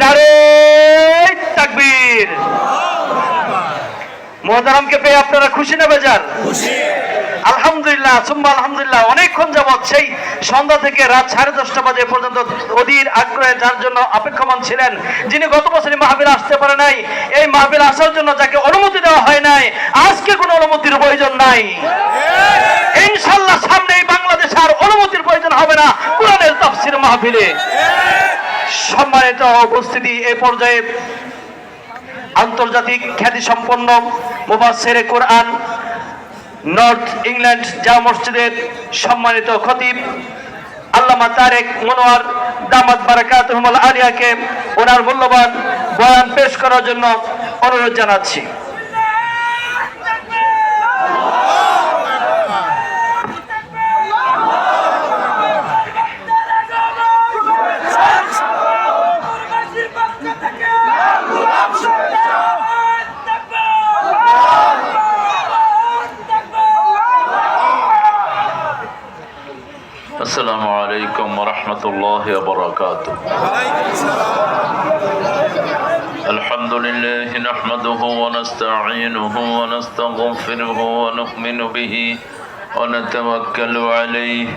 নারে তাকবীর। মোহতারামকে পেয়ে আপনারা খুশি না বেজার? আলহামদুলিল্লাহ সুম্মা আলহামদুলিল্লাহ। অনেকক্ষণ যাবৎ সেই সন্ধ্যা থেকে রাত 10:30 বাজে পর্যন্ত অধীর আগ্রহে যার জন্য অপেক্ষমান ছিলেন, যিনি গত বছরই মাহফিল আসতে পারে নাই, এই মাহফিল আসার জন্য যাকে অনুমতি দেওয়া হয় নাই, আজকে কোনো অনুমতির প্রয়োজন নাই। ইনশাআল্লাহ সামনে এই বাংলাদেশে আর অনুমতির প্রয়োজন হবে না কোরআনের তাফসীর মাহফিলে। সম্মানিত উপস্থিতি, এই পর্যায়ে আন্তর্জাতিক খ্যাতি সম্পন্ন মুফাসসিরে কোরআন নর্থ ইংল্যান্ড জামে মসজিদের সম্মানিত খতিব আল্লামা তারেক মনোয়ার দামাত বারাকাতুহুল আলিয়াকে ওনার মূল্যবান বয়ান পেশ করার জন্য অনুরোধ জানাচ্ছি। السلام عليكم ورحمة الله وبركاته. الحمد لله نحمده ونستعينه ونستغفره ونؤمن به ونتوكل عليه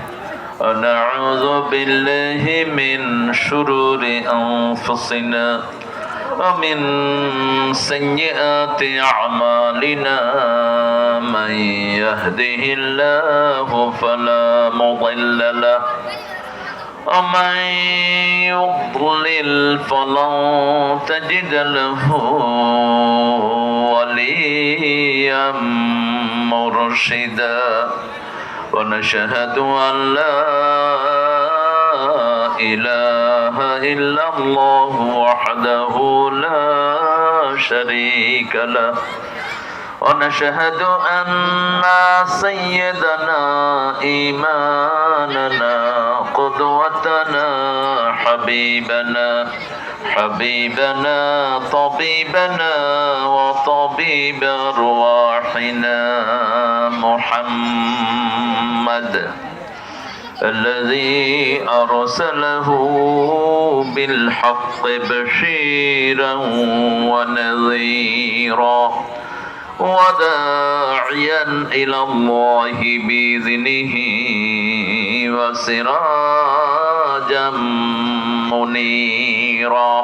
ونعوذ بالله من شرور أنفسنا ومن سيئات أعمالنا. من يهده الله فلا مضل له ومن يضلل فلن تجد له وليا مرشدا. ونشهد أن لا إله إلا الله وحده لا شريك له. ونشهد أن سيدنا إمامنا قدوتنا حبيبنا طبيبنا وطبيب أرواحنا محمد الذي أرسله بالحق بشيرا ونذيرا وداعيا إلى الله بإذنه وسراجا منيرا.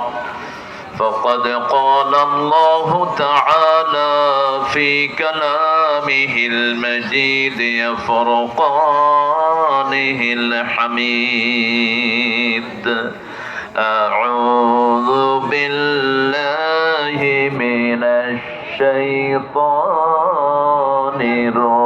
فقد قال الله تعالى في كلامه المجيد فرقانه الحميد. أعوذ بالله من الشيطان الرجيم.